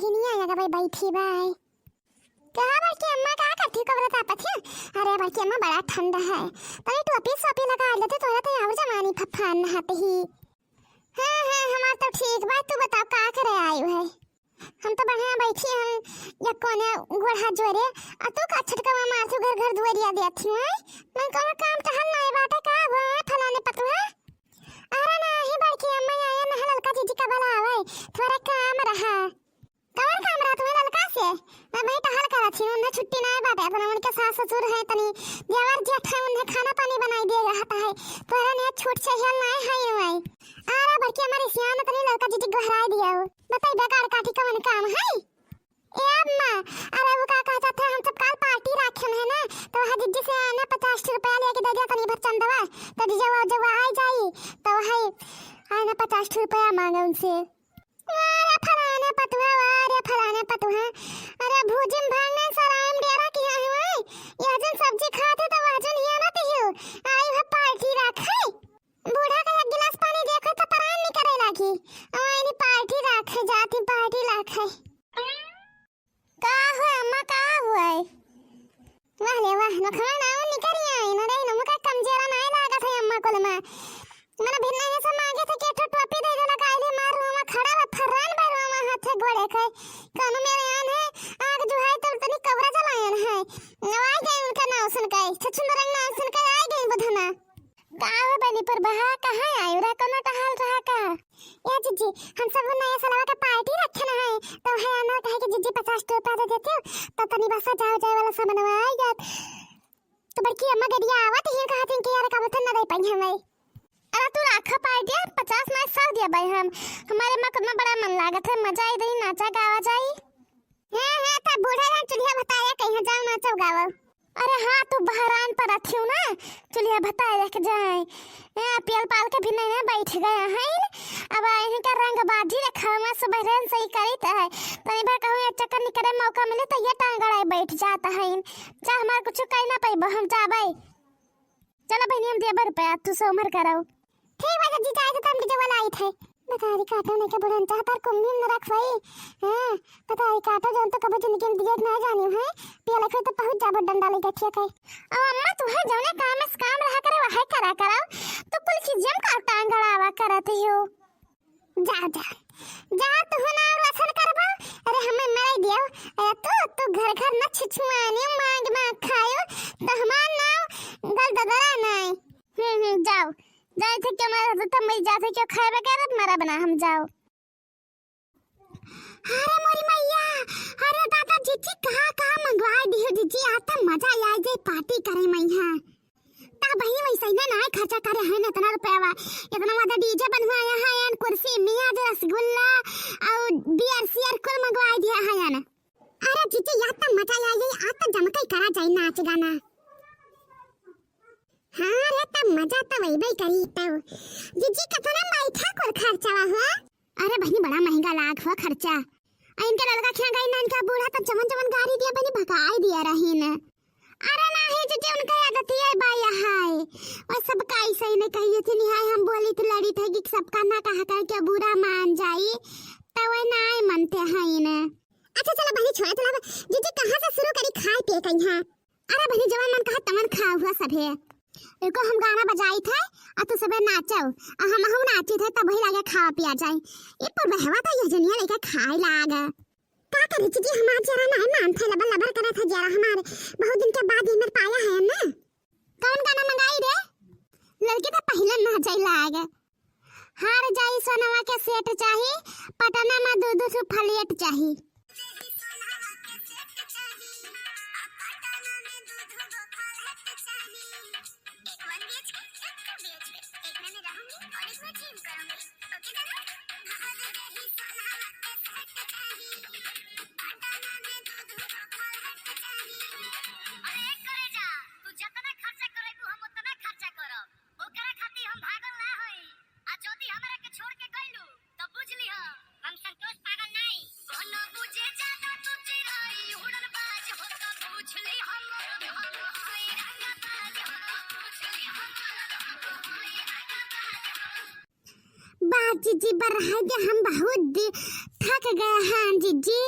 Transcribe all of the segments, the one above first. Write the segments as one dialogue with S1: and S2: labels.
S1: Guinea लगा भाई बैठी बाय कहाँ बड़की अम्मा का करती को बता पथिया। अरे बड़की अम्मा बड़ा ठंडा है तनी टोपी सोपी लगा लेते तोरा तो यार जमानी फफान नहाते ही। हां हमार तो ठीक बा तू बता का करे आई है। हम तो बढ़िया बैठी हम या कोने गोड़ा जोरे आ तू का छटका मार तू घर घर दुआरिया देती है। मैं कोनो काम टहल नहीं बाटे का वो फलाने पतुआ। अरे नहीं बड़की अम्मा आया ना ललका जीजी का बला आवे थोड़ा काम रहा। कौन काम रहा तुम्हें ललका से मैं भाई टहल करा थी उन्हें छुट्टी नहीं बाटे अपना उनके सास ससुर है तनी देवर जेठ है उन्हें खाना पानी बनाई दे रहता है तोरा ने छूट से हिल नहीं है भाई। अरे बड़की हमारी सियान तनी ललका जीजी गहराई दिया बताई बेकार काठी कौन काम है ए अम्मा। अरे वो का कहता था हम सब कल पार्टी रखन है ना तो वहां जीजी से आने 50 रुपया लेके दे दिया तनी भर चंदवा तो जब आई जाई तो है आने 50 रुपया मांगे उनसे। अरे फलाने पतुहा अरे भूजिम भागने सलाम डेरा किया है भाई यह जन सब्जी खाते तो वजन हिया ना तियो आई है पार्टी रखे बूढ़ा का एक गिलास पानी देखो तो परान नहीं करे लागी आईनी पार्टी रखे जाती पार्टी रखे का हुआ अम्मा का हुआ वाह ले वाह न खाना ना निकल आई न रे न मुका कमजोरा नहीं लागा था अम्मा को में मन भिन्न है सब मांगे थे के टोपी दे देना काले मार रोमा खड़ा व फरान बा रोमा हाथ गोड़े के कानू मेरे आन है आग जो है तो तनी कवरा जलायन है आई गई उनका नाम सुन के छछुंदर नाम सुन के आई गई बधना गांव बनी पर बहा कहां आई रे कोनो टहल रहा का ए जीजी हम सब नया सालवा का पार्टी रखना है तो है ना कहे कि जीजी 50 रुपया दे देते तो तनी बस जाओ जाए वाला सामान आई जात तो बड़की अम्मा गड़िया आवत ही कहत कि यार का बतन ना दे पाई हमें। अरे तू राखा पार्टी 50 में 100 दिया भाई हम हमारे मां को बड़ा मन लागत है मजा आई दही नाचा गावा जाई। हां ता बूढ़ा ना चुलिया बताया कहीं जाओ नाचो गावा। अरे हां तू बहरान पर रखियो ना चुलिया बताया रख जाए ए पियल पाल के भी नहीं बैठ गया है अब आए का रंग बाजी रखा मैं सुबह रन सही करी है तनी भर कहूं या चक्कर निकले मौका मिले तो ये टांगड़ाई बैठ जाता है जा हमार कुछ कहीं ना पाई हम जा भाई चलो बहनी हम दे रुपया तू सोमर कराओ ठीक है जी चाहे तो तुम डीजे वाला आई थे बता रही काटो नहीं के बुढ़न चाहता कुम्मी न रख भाई। हां बता रही काटो जो तो कभी जिंदगी में दिए ना जानी है पिया लखे तो पहुंच जा डंडा लेके ठीक है। अब अम्मा तू है जौने काम में काम रहा करे वही करा कराओ तो कुल चीज जम का टांगड़ावा करत हो जा जा जा तू ना रसन करबा। अरे हमें मरे दियो तू घर घर न छिछुआनी मांग मांग खायो तो हमार नाम गल ददरा नहीं जाओ जाए थे क्यों मारा तो मैं जाते क्यों खाए बगैर मारा बना हम जाओ। अरे मोरी मैया अरे दादा जीजी कहां मंगवाए दियो जीजी आता मजा आ जाए पार्टी करे मैया ता भाई वैसे ही ना खर्चा करे है ना इतना रुपया इतना वादा डीजे बनवाया है एंड कुर्सी मियाज रसगुल्ला और बियर सियर कुल मंगवाए दिया है ना। अरे जीजी आता मजा आ जाए आता जमकई करा जाए नाच गाना। हां रे तब मजा तो वही भाई करी तब जीजी कितना बैठा कर खर्चा हुआ। अरे बहनी बड़ा महंगा लाग हुआ खर्चा इनके लड़का क्या गई ना इनका बूढ़ा तो चमन गाड़ी दिया बनी भगाई दिया रही ने। अरे नहीं जीजी उनका आदत है भाई हाय और सब का ऐसे ही नहीं कहिए थी निहाय हम बोली थी लड़ी थी कि सबका ना कहा कर के बुरा मान जाई तो वे ना मानते हैं इन्हें। अच्छा चलो बहनी छोड़ चला जीजी कहां से शुरू करी खाए पिए कहीं। हां अरे बहनी जवान मन कहा तमन खा हुआ सब है एको हम गाना बजाई थे आ तू सबे नाचो आ हम नाची थे तब ही लागे खा पिया जाए ए पर बहवा था ये जनिया लेके खाए लागा का करे जी हमार जरा ना मान थे लबर लबर करे था जरा हमारे बहुत दिन के बाद इमर पाया है ना। कौन गाना मंगाई रे लड़की तो पहले ना जाई लागे हार जाई सोनवा के सेट चाही पटना में दूध से फलियट चाही। जीजी बरहाई दे, हम बहुत थक गए हैं जीजी।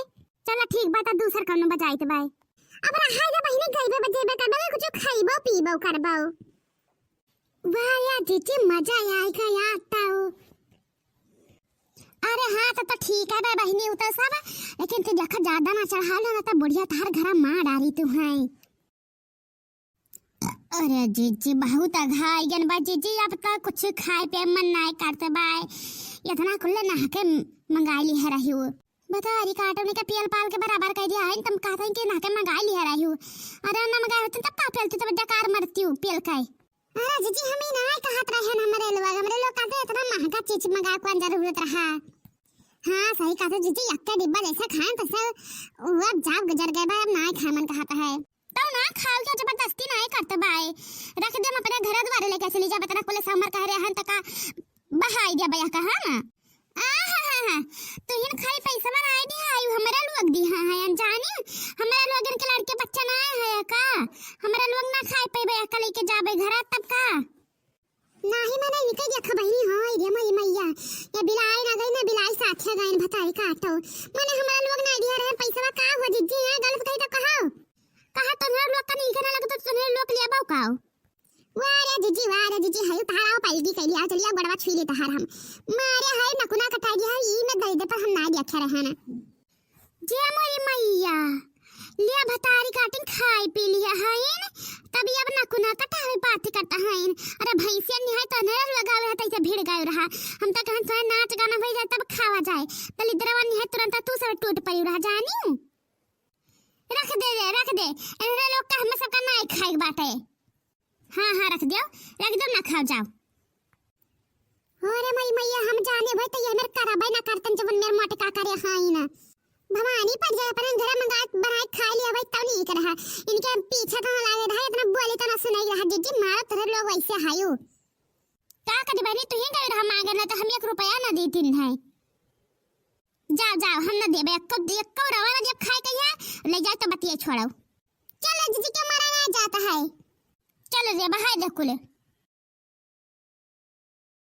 S1: चलो ठीक बात, दूसर कौन बजाई तो बाय। अब रहाई दे बहिनी, गईबे बजेबे करबे, कुछ खाइबो पीबो करबो। वाह यार जीजी, मजा आई का यार ताऊ। अरे हाँ तो ठीक है बहिनी उतर सब, लेकिन तू देखा ज्यादा ना चढ़ा लो ना तो बुढ़िया तार घर मार डाली तू है। अरे जीजी बहुत अघाई गन बा जीजी, अब तो कुछ खाए पे मन नहीं करते बाय। इतना कुल्ले नहा के मंगाई ली है रही हूँ। बता अरे काटने का पियल पाल के बराबर कह दिया है, तुम कहते हैं कि नहा के मंगाई ली है रही हूँ। अरे ना मंगाए होते तब का पेलती तब डकार मरती हूँ पेल का। अरे जीजी हम ही नहीं कहत रहे हैं, हमारे लोग कहते इतना महंगा चीज मंगा को जरूरत रहा। हाँ सही कहते जीजी, एक डिब्बा जैसा खाएं तैसा वो जाब गुजर गए बाय, अब नहीं खाए मन कहता है तो ना खाओ क्या, जबरदस्ती नहीं करते बाय। रख दे अपने घर द्वारे लेके चली जा, बतना कोले समर कह रहे हैं तका बहाई दिया भैया कहा ना। तो इन खाली पैसा बनाए दी है हमरा लोग दी है अनजानी, हमरा लोगन के लड़के बच्चा ना है का, हमरा लोग ना खाए पे भैया का लेके जाबे घर तब का नाही मने निकल देखा बहिनी। हां रे मई मैया, ये बिलाई ना गई ना, बिलाई साथे गई भताई काटो मने हमरा लोग ना दिया रहे पैसा का हो जीजी है गलत कही तो कहो कहा तुम्हारा लोग का नहीं करना लगे तो तुम्हारे लोग लिया बाऊ काओ। वारे जीजी है ताराओ पाईगी कइली आ चलिया गड़वा छुई लेता हर हम मारे है नकुना कटा गया है, ई में दई दे पर हम ना देखे रहे ना जे मोरी मैया लिया भतारी काटिन खाई पी लिया है तभी अब नकुना कटावे बात करता है। अरे भैंसिया निहाय तो नर लगावे है तैसे भीड़ गए रहा, हम तो कहन सोए नाच गाना भई जाए तब खावा जाए तली दरवा निहाय तुरंत तू सब टूट पड़ी रहा जानी। रख दे इनरे लोग का हम सब का नहीं खाए बाटे। हाँ रख दो ना खाओ जाओ। अरे मई मैया हम जाने भाई तो ये मेरे कराबे ना करतन जब मेरे मोटे का करे हाई ना भवानी पर जा पर घर मंगा बनाए खा लिया भाई तब नहीं कर रहा, इनके पीछे तो लागे रहा इतना बोले तो ना सुनाई रहा जीजी मारो तेरे लोग वैसे हायो का कदी बनी तू ही गए रहा मांगे ना तो हम 1 रुपया ना देती है। जाओ हम ना देबे एको रवा ना जब खाए कहिया ले जाए तो बतिया छोड़ो। चलो जीजी के मारा ना जाता है, चलो रे बाहर देखो ले।